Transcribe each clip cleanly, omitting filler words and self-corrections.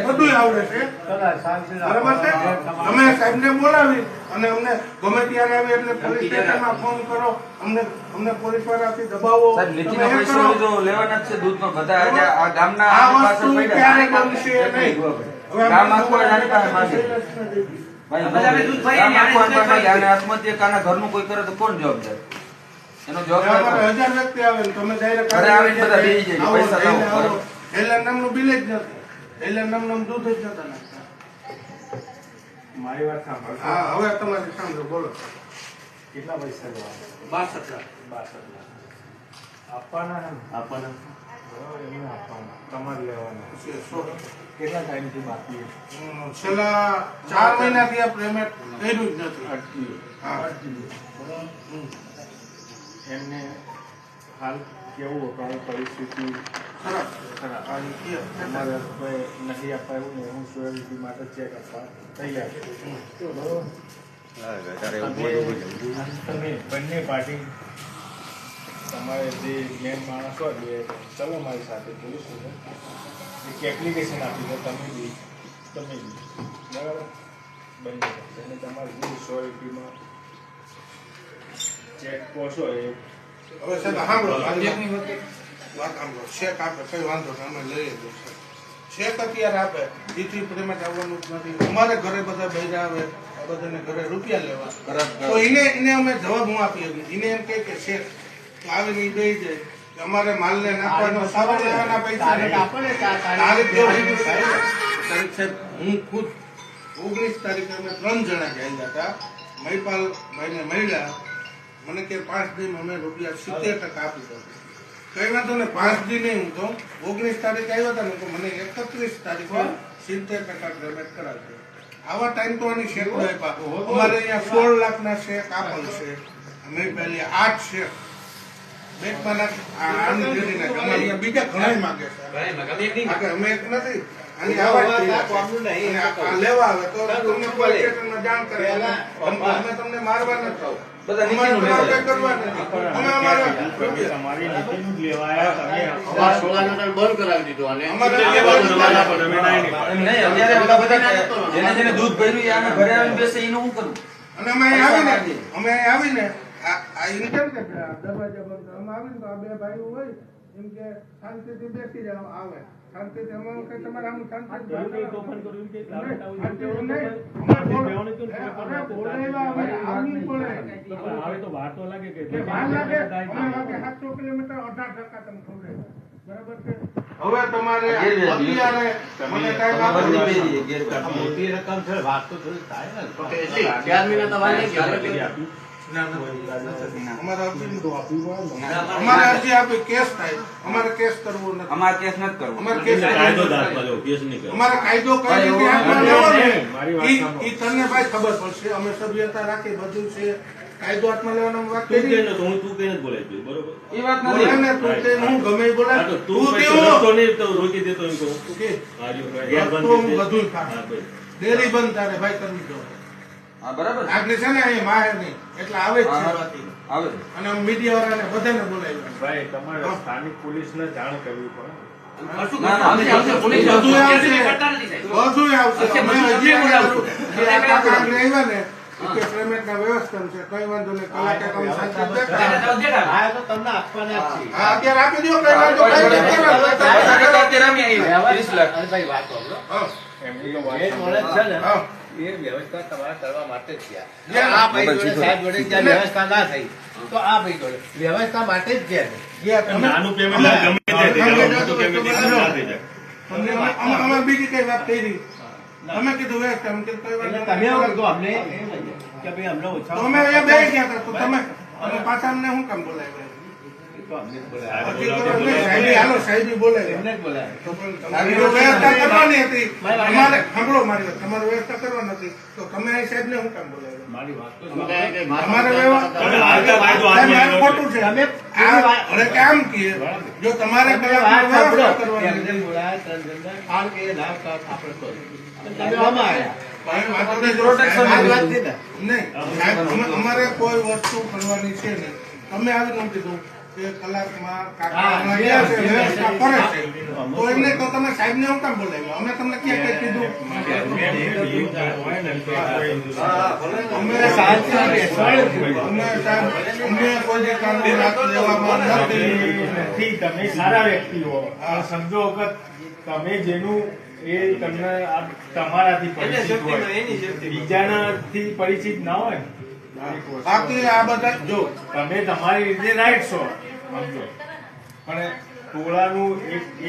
બધું આવડે છે બરાબર છે. તમે સાહેબને બોલાવી અને અમને ગમે ત્યારે આવી એટલે પોલીસ સ્ટેશનમાં ફોન કરો, અમને પોલીસ વાળાથી દબાવો. લેવાના છે દૂધનો બધા આ ગામના આ વસ્તુ ક્યારે બનશે નહીં. ગામ આખું આત્મહત્યા ઘરનું કોઈ કરે તો કોણ જવાબદાર? એનો જવાબદાર 1000 વ્યક્તિ આવે તમે ડાયરેક્ટ બધા બેસી જાય પૈસા લાવો. એલર નામનું બિલ જ નથી, એલર નામનું દૂધ જ નતા નાખતા. મારી વાત સાંભળો. હા, હવે તમારી સાંભળો, બોલો. કેટલા પૈસા લેવાના? 62 લાખ. 62 લાખ આપવાના ને? આપવાના. બરાબર, એમને આપવાના, તમારે લેવાના. કેટલા ટાઈમથી બાકી? છેલ્લા 4 મહિનાથી આ પેમેન્ટ કર્યું જ નથી. એમને હાલ કેવું અપાય પરિસ્થિતિ? ખરાબ. તમારે કોઈ નથી અપાયું ને હું સ્યોરિટી માટે ચેક આપવા તૈયાર છું. તમે બંને પાર્ટી તમારે જે મેન માણસ હોય એ ચલો મારી સાથે પોલીસ સ્ટેશન એક એપ્લિકેશન આપી દો, તમે બી બરાબર બંને અને તમારે જે સ્યોરિટીમાં ચેક પહોંચો એ હવે સાહેબ સાંભળો, વાત સાંભળો. ચેક આપે કઈ વાંધો નહીં, અમે લઈએ છીએ. ચેક અત્યારે આપે જેથી પેમેન્ટ આવવાનું જ નથી. અમારે ઘરે બધા બૈરા આવે, આ બધાને ઘરે રૂપિયા લેવા, તો એને અમે જવાબ હું આપી શકીએ. એને એમ કહે કે ચેક આવીને ઈ દઈ જાય કે અમારે માલને નાખવાનો સારો લેવાના પૈસા તારીખ હું ખુદ 19 તારીખે અમે 3 જણા ગયેલા હતા. મહિપાલ ભાઈને મળ્યા, મને કે 5 દિન અમે રૂપિયા 70% આપી દો. કઈ વાંધો ને 5 દિન નહીં, હું તો 19 તારીખે આવ્યા હતા ને તો મને 31 તારીખે 70% પેમેન્ટ કરાવજો. આવા ટાઈમ તો આની શેક આપ્યા. અમારે અહીંયા 16 લાખના શેક આપેલ છે. અમે પહેલી 8 શેક બેંકમાં આની જોડી નાખે. અમારે અહીંયા બીજા ઘણા માંગે છે. અમે એક નથી આની આવા લેવા આવે તો તમને પોલીસ સ્ટેશનમાં જાણ કરે. અમે તમને મારવા નથી થાવ. બધા તમારી નીતિનું જ લેવાયા. તમે બંધ કરાવી દીધો અને જેને દૂધ ભર્યું આને ઘરે આવીને બેસે એનું શું કરવું? અને અમે આવીને આ ઇન્કમ કે દરવાજા બંધ અમે આવીને તો આ બે ભાઈઓ હોય એમ કે શાંતિથી બેસી જાવ. આવે શાંતિથી અમે કઈ તમારે આમ શાંતિથી હવે તમારે અત્યારે મને મોટી રકમ છે, વાત તો થોડી થાય ને. 4 મહિના તમારે અમારે અરજી આપી કેસ થાય. અમારે કેસ કરવો નથી. અમારે કેસ નથી કરવો. અમારે કાયદો કઈ રીતે હાથમાં લેવાનો ઈ તને ભાઈ ખબર પડશે. અમે સભ્યતા રાખી બધું છે. કાયદો હાથમાં લેવાનો વાત કરી એ વાત નથી. હું ગમે બોલાય તું બધું ડેરી બંધ તારે ભાઈ કરવી દો. હા બરાબર આગળ છે ને અહીં માહે નહીં એટલે આવે જ છે આવે અને મીડિયા વાળાને બધાને બોલાવ્યા. ભાઈ તમારે સ્થાનિક પોલીસને જાણ કરવી પડે. બધું આવશે. અમે હજી આવ્યા ને કે પેમેન્ટના વ્યવસ્થા છે, કઈ વાંધો નહીં. કલાકે તમે શાંતિ આ તો તમને આપવાના જ છે. હા અત્યારે આપી દો. કઈ વાંધો ભાઈ વાત સાંભળો. એમની તો વાત એ નોલેજ છે ને હા એ વ્યવસ્થા તમારે કરવા માટે જ છે. આ ભાઈ જોડે સાહેબ જોડે જ્યાં વ્યવસ્થા ના થઈ તો આ ભાઈ જોડે વ્યવસ્થા માટે જ છે. નાનું પેમેન્ટ ગમે અમારે બીજી કઈ વાત કરી તમે કીધું વ્યવસ્થા અમે કીધું કઈ એટલે વાત તમે એવું કીધું અમને કે ભાઈ અમને ઓછા તો અમે અહીંયા બે ગયા હતા તો તમે અમે પાછા અમને શું કામ બોલાવ્યા? તો અમને જ બોલાવ્યા. હાલો સાહેબ બોલાવ્યા. એમને જ બોલાવ્યા. વ્યવસ્થા કરવાની હતી. અમારે સાંભળો મારી વાત. તમારે વ્યવસ્થા કરવાની હતી તો તમે અહીં સાહેબ ને શું કામ બોલાવ્યા? મારી વાત તો અમારે વ્યવસ્થા ખોટું છે. તમે હવે કામ કીએ જો તમારે વાત સાંભળો. વ્યવસ્થા કરવાની એમને હતી. બોલાવ્યા 3 જણને. આ કે ના આપણે કરો. તમે આમાં આવ્યા. નહીં અમારે કોઈ વસ્તુ કરવાની છે ને તમે આવી નથી કીધું કે કલાકમાં હા, કાકા ગયા છે, વ્યવસ્થા કરે છે. તો એમને તો તમે સાહેબને હું કામ બોલાવ્યો? અમે તમને ક્યાં કઈ કીધું? અમે સાહેબ અમને કોઈ જે કામની વાત લેવામાં નથી. તમે સારા વ્યક્તિ હો, પણ સમજો વખત તમે જેનું એ તમને આ તમારાથી પરિચિત હોય, બીજાનાથી પરિચિત ના હોય ને. બાકી આ બધા જો તમે તમારી રીતે રાઈટ છો સમજો, પણ ટોળાનું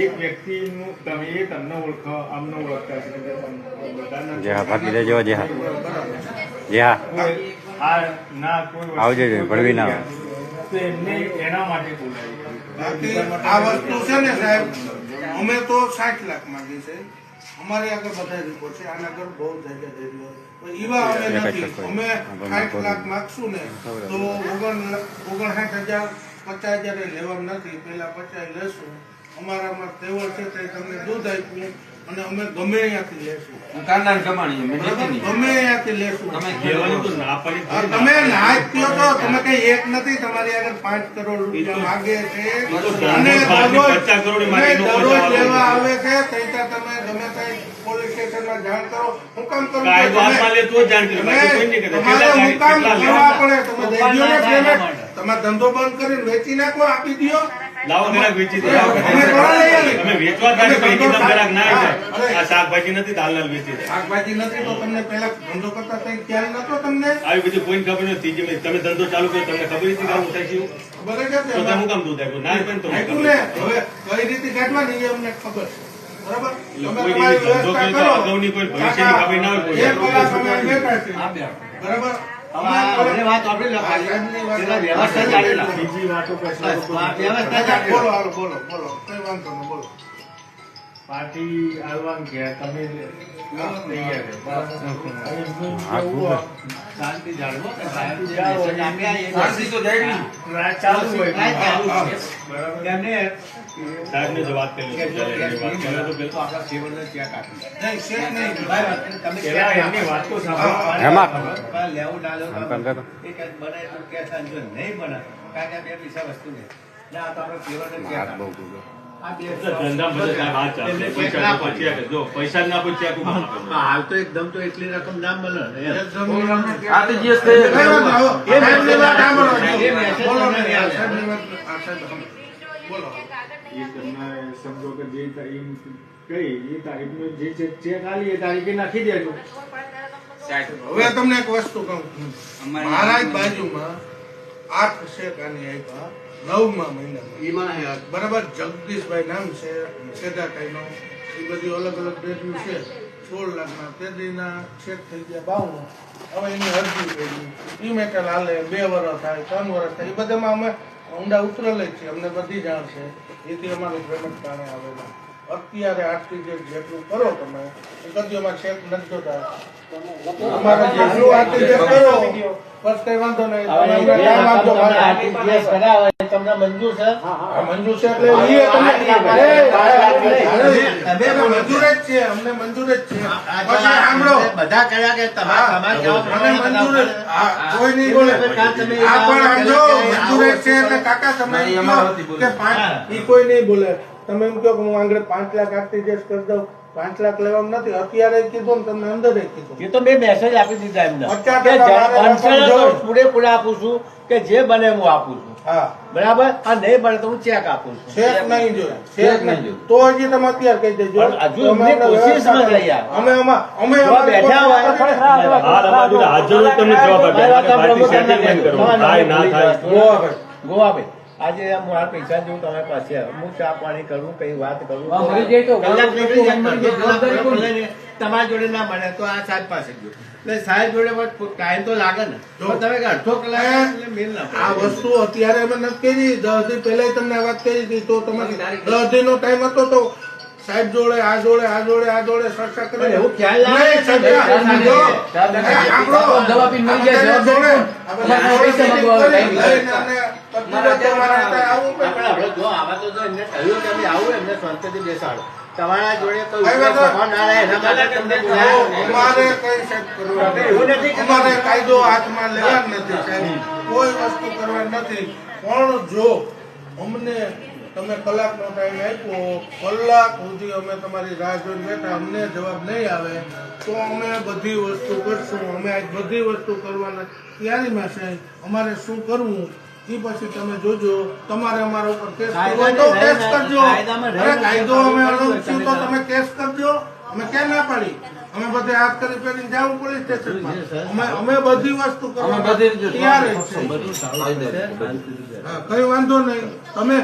એક વ્યક્તિનું તમે એ તમને ઓળખો આમને ઓળખતા છે કે તમે બધાના જે હા બાકી રહેજો જે હા જે હા કોઈ આ ના કોઈ વસ્તુ આવજે, કોઈ ભણવી ના કરી ગયા તો એમને એના માટે બોલાવી. બાકી આ વસ્તુ છે ને સાહેબ, અમે તો 60 લાખ માંગી છે. અમારે આગળ બધા રિપોર્ટ છે. આના આગળ બહુ જગ્યા થઈ રહ્યો પણ એવા અમે નથી. અમે 60 લાખ માગશું ને તો 59,000 50,000 લેવા નથી. પેલા 50 લેશું. અમારામાં તેવડ છે તે તમને દૂધ આપ્યું અને અમે ગમે ત્યાંથી લેશું. કાંદાની કમાણી મેં બરાબર? દેખી નહીં. ગમે ત્યાંથી લેશું. તમે કહેવાનું તો ના પડી હા, તમે ના જ કહો તો તમે કઈ એક નથી. તમારી આગળ 5 કરોડ રૂપિયા માગે છે અને દરરોજ લેવા આવે છે. તૈતા તમે ગમે ત્યાં પોલીસ સ્ટેશનમાં જાણ કરો. હું કામ કરું છું? તમારે હું કામ કરવા પડે. તમે દઈ દ્યો ને પેમેન્ટ. તમે ધંધો બંધ કરીને વેચી નાખો, આપી દ્યો. લાવો ગ્રાહક વેચી દે. અમે ઘણા લઈ આવીએ. તમે વેચવા કાઢી તો એકદમ ગ્રાહક ના આવી જાય. આ શાકભાજી નથી દાલ વેચી દે. શાકભાજી નથી તો તમને પેલા ધંધો કરતા કઈ ખ્યાલ નતો તમને? આવી બધી કોઈ ખબર નથી. જે તમે ધંધો ચાલુ કર્યો તમને ખબર હતી કે આવું થાય છે? બરાબર છે? તો તમે હું કામ દૂધ આપ્યું? ના પણ તો આપ્યું ને. હવે કઈ રીતે કાઢવાની એ અમને ખબર છે. બરાબર? તમે કોઈ તમારી ધંધો વ્યવસ્થા કર્યો તો કરો. અગાઉની કોઈ ભવિષ્યની ખબર ના હોય કોઈ. એક કલાક અમે બેઠા છીએ. બરાબર? હવે વાત સાંભળી લો ખાલી. પેલા વ્યવસ્થા ચાલી લો. બીજી વાતો બસ, કરશો. વ્યવસ્થા ચાલી લો. બોલો હાલો, બોલો બોલો કઈ વાંધો નહીં, બોલો. પાર્ટી આલવાન ગયા તમે તૈયાર રહો. શાંતિ જાળવો કે સાહેબ જે મેસેજ આપ્યા એ શાંતિ તો જાય નહીં. રાત ચાલુ હોય ચાલુ છે. બરાબર. એમને સાહેબને જો વાત કરી લો. ચાલે એમની વાત કરે તો તો આપણા સેવનને ચેક આપી. નહીં, શેઠ નહીં. તમે પેલા એમની વાત તો સાંભળો. એમાં પણ લેવું ના લેવું આમ કામ કરતો. એ કંઈક બને તો કે જો નહીં બને કારણ કે આ બે પૈસા વસ્તુ નહીં ના આ તો આપણે સેવનને ચેક હાથ બહુ આપી. તૂટ્યો. આ બે ધંધા બધા સાહેબ હાથ ચાલે. એમને પૈસા ચેક ના ના પૂછ્યા કે જો પૈસા ના પૂછ્યા તું કામ આપે. હાલ તો એકદમ તો એટલી રકમ ના મળે ને એમ. RTGS થઈ કઈ વાંધો આવો. એ સાહેબની વાત સાંભળો. એ મેસેજ બોલો તમને ને, યાદ સાહેબની વાત, આ સાહેબ સાંભળો. બોલો. એ તમને સમજો કે જે તારીખ કઈ એ તારીખનો જે ચેક આલી એ તારીખે નાખી દેજો. હવે તમને એક વસ્તુ કહું. મહારાજ બાજુમાં 8 શેક આની આપ્યા 9મા મહિનામાં. બરાબર? જગદીશભાઈ નામ છે, સેદાભાઈનો. એ બધી અલગ અલગ ડેટનું છે. 16 લાખના તેદીના ચેક થઈ ગયા 52. હવે એની અરજી કરી. ઈ મેં કે હાલે 2 વર્ષ થાય, 3 વર્ષ થાય. એ બધામાં અમે ઊંડા ઉતરેલ જ છીએ. અમને બધી જાણ છે. એથી અમારું પેમેન્ટ કારણે આવેલા. અત્યારે આરટીજીએસ જેટલું કરો તમે એ કદી અમારે ચેક નથી જોતા. અમારે જેટલું આરટીજીએસ કરો બસ કઈ વાંધો નહીં. તમે અમને ટાઈમ આપજો. આરટીજીએસ કરાવે તમને મંજૂર છે? આ મંજૂર છે એટલે ઈ તમને અમે મંજૂર જ છે. અમને મંજૂર જ છે. પછી સાંભળો. બધા કર્યા કે તમારા સમાજ કેવો મને મંજૂર જ. આ કોઈ નહીં બોલે. આ પણ સમજો મંજૂર જ છે એટલે કાકા તમે નહીં, એમ અમારે કહો નથી કે ઈ કોઈ નહીં બોલે. તમે એમ કહો કે હું આંગળે 5 લાખ આરટીજીએસ કરી દઉં. 5 લાખ લેવાનું નથી. અત્યારે કીધું ને તમને અંદર કીધું. એ તો મેં મેસેજ આપી દીધા એમને 50% કે મારે બનશે ને રકમ તો જો. પૂરેપૂરા આપું છું કે જે બને હું આપું છું હા, બરાબર આ નહીં બને તો હું ચેક આપું છું ચેક નહીં જોઈએ. ચેક ચેક નહીં નહીં. જોઈએ. તો હજી તમે અત્યારે કહી દેજો. પણ હજુ તો અમે એમની અમને કોશિશમાં વ્યવસ્થા જ રહ્યા. અમે અમે જો બેઠા હોય હાલ અમારી જોડે હાજર હોય તમને જવાબ આપે. મારી વાત સાંભળો, પાર્ટી સેટિંગ નહીં કરવું. થાય ના થાય. ગોવાભાઈ. ગોવાભાઈ આજે મારા પૈસા જેવું તમે પાસે હું ચા પાણી કરું કઈ વાત કરું હા, મળી જાય તો કલાક મળી નીકળી જાય, જાય, જવાબદારી કલાક કોની? લઈને તમારા જોડે ના મળે તો આ સાહેબ પાસે ગયો એટલે સાહેબ જોડે ટાઈમ તો લાગે ને પણ તમે કે અડધો કલાક એટલે મેલ ના આ પડે. વસ્તુ અત્યારે અમે નથી કરી. 10 દી પહેલા તમને આ વાત કરી હતી તો તમારી 10 દી નો ટાઈમ હતો તો સાહેબ જોડે આ જોડે આ જોડે આ જોડે ચર્ચા કરી. પણ એવું ખ્યાલ ના આવે નહીં, કે ચર્ચા. સાહેબ જો, સાહેબ ને આપણો દવા પીને મરી જાય, આપણે જવાબ જોડે, દેજો. આપણે અને જોડે પૈસા meeting માંગવા કરી, ટાઈમ લઈને નહીં. અને તમારે અત્યારે આવવું પડે. આપણે આપણે જો આવા તો જો એમને કહ્યું કે અમે આવું એમને શાંતિથી બેસાડો તમારા જોડે કોઈ ભાઈ, ઉપદેશ સભા ના રહે એના માટે તમને બોલાવ્યા ને. અમારે કઈ સાહેબ કરવું એવું નથી. નથી કે અમારે કાયદો હાથમાં લેવા જ નથી સાહેબ. કોઈ વસ્તુ કરવા નથી. પણ જો અમને તમે કલાકનો ટાઈમ આપ્યો, કલાક સુધી અમે તમારી રાહ જોઈને બેઠા, અમને જવાબ નહીં આવે તો અમે બધી વસ્તુ કરશું. અમે આજ બધી વસ્તુ કરવાના તૈયારીમાં છે. અમારે શું કરવું એ પછી તમે જોજો. તમારે અમારા ઉપર કેસ કરવો હોય તો કેસ કરજો. અરે કાયદો અમે અલગ છું તો તમે કેસ કરજો. અમે ક્યાં ના પાડી? અમે બધે હાથ કરી પહેરીને જાવું પોલીસ સ્ટેશનમાં. અમે બધી વસ્તુ કરવા તૈયાર જ છે. હા, કઈ વાંધો નહીં. તમે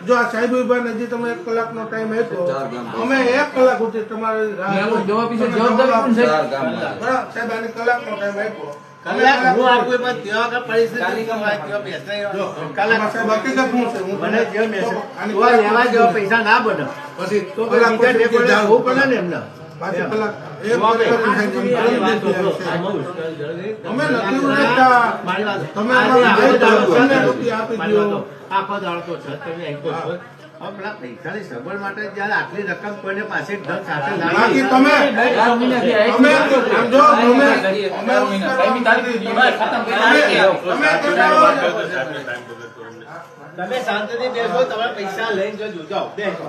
જો આ સાહેબ ભાઈ હજી તમે 1 કલાકનો ટાઈમ આપ્યો, અમે 1 કલાક સુધી તમારી રાહ જોઈ. બરાબર સાહેબ, આને કલાકનો ટાઈમ આપ્યો. કલાક હું આપું પણ ત્યાં આગળ પરિસ્થિતિ ત્યાં બેસાય. જો, કલાક સાહેબ હકીકત શું છે? હું મને જે મેસેજ આની તો લેવા જેવા પૈસા ના બને પછી તો કલાક બીજા પછી ડેપોને જાઓ. જવું પડે ને એમને. પાછી કલાક એક જોવા કલાક પૈસા થાય છે. અમે નથી મારી ઉડતા. વાત. તમે આજે અમારા આખો દાડો ભાઈ છે ને, રૂપિયા આપી મારી વાત દો. તો. આખો દાડો તો છે, તમે અહીં તો છો. હવે પેલા પૈસાની સગવડ માટે જયારે આટલી રકમ કોઈને પાસે ધન સાથે બાકી લાવી તમે અમે આમ જો અમે તમે શાંતિથી બેસો, તમારા પૈસા લઈને જો જાઓ. બેસો.